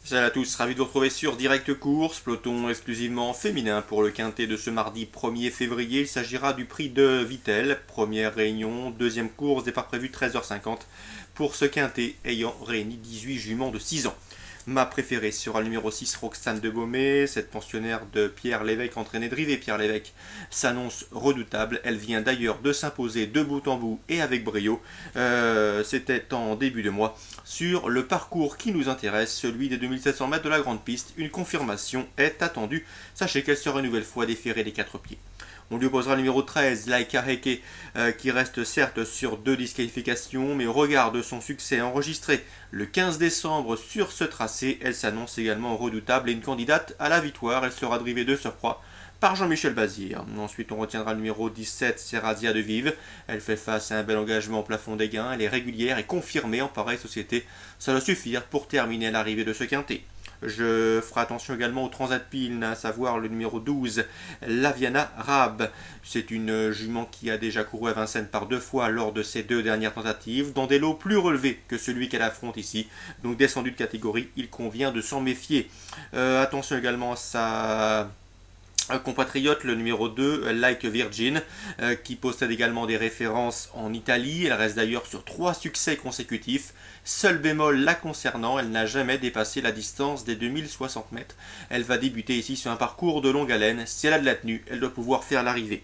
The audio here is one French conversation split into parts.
Salut à tous, ravi de vous retrouver sur Direct Course, peloton exclusivement féminin pour le quintet de ce mardi 1er février. Il s'agira du prix de Vittel, première réunion, deuxième course, départ prévu 13h50 pour ce quintet ayant réuni 18 juments de 6 ans. Ma préférée sera le numéro 6, Roxane de Beaumais. Cette pensionnaire de Pierre Lévesque, entraînée de Rivet Pierre Lévesque, s'annonce redoutable. Elle vient d'ailleurs de s'imposer de bout en bout et avec brio. C'était en début de mois. Sur le parcours qui nous intéresse, celui des 2700 mètres de la grande piste, une confirmation est attendue. Sachez qu'elle sera une nouvelle fois déférée des 4 pieds. On lui opposera le numéro 13, Laika Heke, qui reste certes sur 2 disqualifications, mais au regard de son succès enregistré le 15 décembre sur ce tracé, elle s'annonce également redoutable et une candidate à la victoire. Elle sera drivée de surcroît par Jean-Michel Bazir. Ensuite, on retiendra le numéro 17, Serrazia de Vive. Elle fait face à un bel engagement au plafond des gains. Elle est régulière et confirmée en pareille société. Ça doit suffire pour terminer l'arrivée de ce quintet. Je ferai attention également au Transat Pile, à savoir le numéro 12, Laviana Rab. C'est une jument qui a déjà couru à Vincennes par 2 fois lors de ses 2 dernières tentatives, dans des lots plus relevés que celui qu'elle affronte ici. Donc descendu de catégorie, il convient de s'en méfier. Attention également à sa compatriote, le numéro 2, Like Virgin, qui possède également des références en Italie. Elle reste d'ailleurs sur 3 succès consécutifs. Seul bémol la concernant, elle n'a jamais dépassé la distance des 2060 mètres. Elle va débuter ici sur un parcours de longue haleine. Si elle a de la tenue, elle doit pouvoir faire l'arrivée.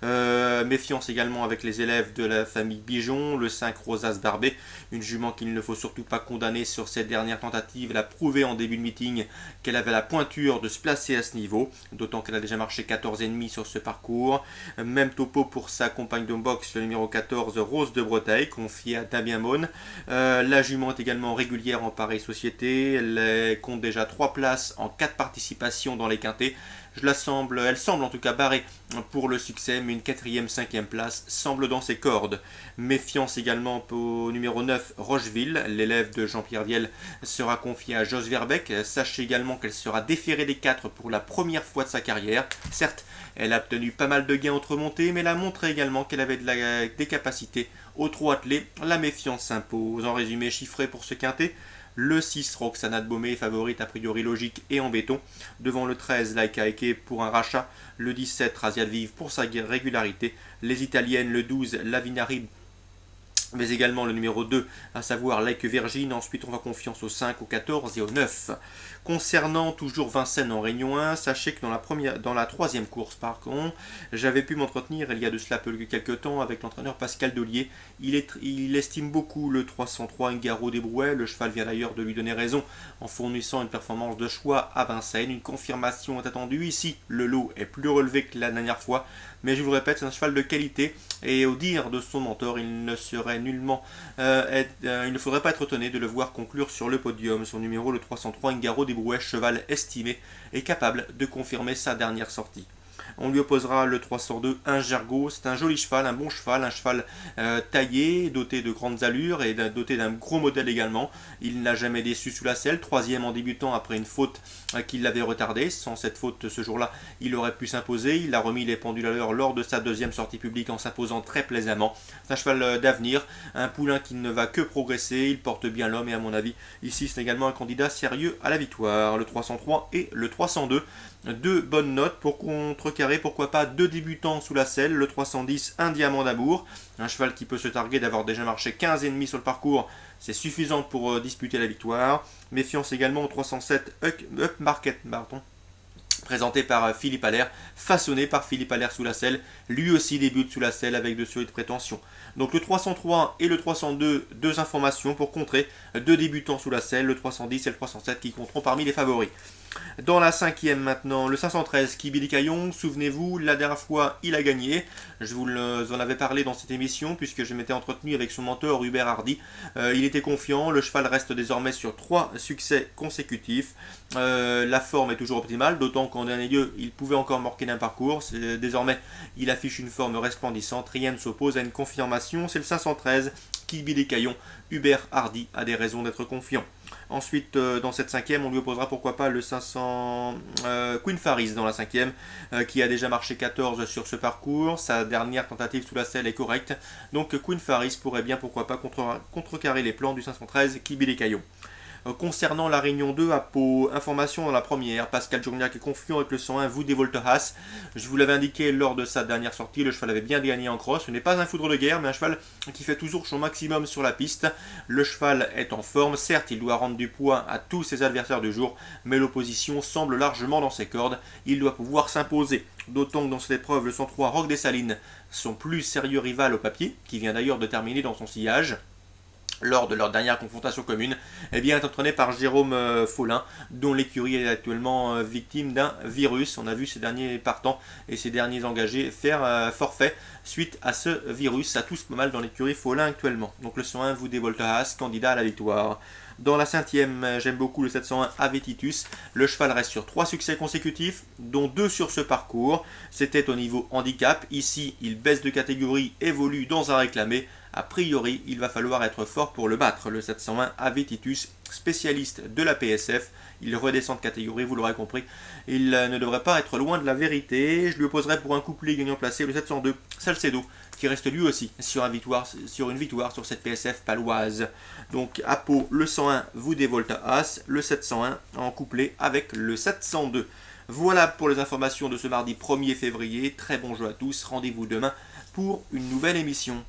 Méfiance également avec les élèves de la famille Bijon, le 5 Rosas Barbet, une jument qu'il ne faut surtout pas condamner sur ses dernières tentatives. Elle a prouvé en début de meeting qu'elle avait la pointure de se placer à ce niveau, d'autant qu'elle a déjà marché 14,5 sur ce parcours. Même topo pour sa compagne de boxe, le numéro 14 Rose de Bretagne, confiée à Damien Mon. La jument est également régulière en pareille société, elle compte déjà 3 places en 4 participations dans les quintets. Elle semble en tout cas barrée pour le succès, mais une 4e, 5e place semble dans ses cordes. Méfiance également au numéro 9, Rocheville. L'élève de Jean-Pierre Viel sera confié à Jos Verbeek. Sachez également qu'elle sera déférée des 4 pour la première fois de sa carrière. Certes, elle a obtenu pas mal de gains entre montées, mais elle a montré également qu'elle avait des capacités au trot attelé. La méfiance s'impose. En résumé chiffré pour ce quintet, le 6, Roxana de Beaumais, favorite a priori logique et en béton. Devant le 13, Laika Heke pour un rachat. Le 17, Razia de Vive pour sa régularité. Les italiennes, le 12, Lavinari, mais également le numéro 2, à savoir Like Virgin. Ensuite, on va confiance au 5, au 14 et au 9. Concernant toujours Vincennes en Réunion 1, sachez que dans la 3e course, par contre, j'avais pu m'entretenir il y a de cela quelques temps avec l'entraîneur Pascal Dollier. Il estime beaucoup le 303 Ingaro des Brouets. Le cheval vient d'ailleurs de lui donner raison en fournissant une performance de choix à Vincennes. Une confirmation est attendue ici. Le lot est plus relevé que la dernière fois, mais je vous le répète, c'est un cheval de qualité et au dire de son mentor, il ne faudrait pas être étonné de le voir conclure sur le podium. Son numéro, le 303 Ingaro des Brouets, cheval estimé, est capable de confirmer sa dernière sortie. On lui opposera le 302 Ingergo. C'est un joli cheval, un bon cheval, un cheval taillé, doté de grandes allures et doté d'un gros modèle également. Il n'a jamais déçu sous la selle, 3e en débutant après une faute qui l'avait retardé. Sans cette faute ce jour-là, il aurait pu s'imposer. Il a remis les pendules à l'heure lors de sa 2e sortie publique en s'imposant très plaisamment. C'est un cheval d'avenir, un poulain qui ne va que progresser. Il porte bien l'homme et à mon avis, ici c'est également un candidat sérieux à la victoire. Le 303 et le 302. 2 bonnes notes pour contrecarrer, pourquoi pas 2 débutants sous la selle. Le 310, un diamant d'amour, un cheval qui peut se targuer d'avoir déjà marché 15,5 sur le parcours, c'est suffisant pour disputer la victoire. Méfiance également au 307 Up Market, présenté par Philippe Allaire, façonné par Philippe Allaire sous la selle. Lui aussi débute sous la selle avec de solides prétentions. Donc le 303 et le 302, 2 informations pour contrer 2 débutants sous la selle, le 310 et le 307 qui compteront parmi les favoris. Dans la 5e maintenant, le 513 Kibili Caillon. Souvenez-vous, la dernière fois il a gagné. Je vous en avais parlé dans cette émission puisque je m'étais entretenu avec son mentor Hubert Hardy. Il était confiant, le cheval reste désormais sur 3 succès consécutifs. La forme est toujours optimale, d'autant qu'en dernier lieu il pouvait encore marquer d'un parcours. Désormais il affiche une forme resplendissante, rien ne s'oppose à une confirmation. C'est le 513 Kibili Caillon. Hubert Hardy a des raisons d'être confiant. Ensuite, dans cette 5e, on lui opposera pourquoi pas le 500 Queen Faris dans la 5e, qui a déjà marché 14 sur ce parcours. Sa dernière tentative sous la selle est correcte. Donc Queen Faris pourrait bien pourquoi pas contrecarrer les plans du 513 Kibili Caillon. Concernant la réunion 2 à Pau, information dans la première, Pascal Journiac est confiant avec le 101 Vous des Volteras. Je vous l'avais indiqué lors de sa dernière sortie, le cheval avait bien gagné en cross. Ce n'est pas un foudre de guerre, mais un cheval qui fait toujours son maximum sur la piste. Le cheval est en forme, certes il doit rendre du poids à tous ses adversaires du jour, mais l'opposition semble largement dans ses cordes. Il doit pouvoir s'imposer. D'autant que dans cette épreuve, le 103 Roc des Salines, son plus sérieux rival au papier, qui vient d'ailleurs de terminer dans son sillage, lors de leur dernière confrontation commune, est entraîné par Jérôme Follin, dont l'écurie est actuellement victime d'un virus. On a vu ces derniers partants et ces derniers engagés faire forfait suite à ce virus. Ça tousse pas mal dans l'écurie Follin actuellement. Donc le 101 Vous des Volteras, candidat à la victoire. Dans la 5e, j'aime beaucoup le 701 Avetitus. Le cheval reste sur 3 succès consécutifs, dont 2 sur ce parcours. C'était au niveau handicap. Ici, il baisse de catégorie, évolue dans un réclamé. A priori, il va falloir être fort pour le battre. Le 701 Avetitus, spécialiste de la PSF. Il redescend de catégorie, vous l'aurez compris. Il ne devrait pas être loin de la vérité. Je lui opposerai pour un couplet gagnant placé le 702 Salcedo, qui reste lui aussi sur une victoire sur cette PSF paloise. Donc à Pau, le 101 Vous des Volteras, le 701 en couplet avec le 702. Voilà pour les informations de ce mardi 1er février. Très bon jeu à tous. Rendez-vous demain pour une nouvelle émission.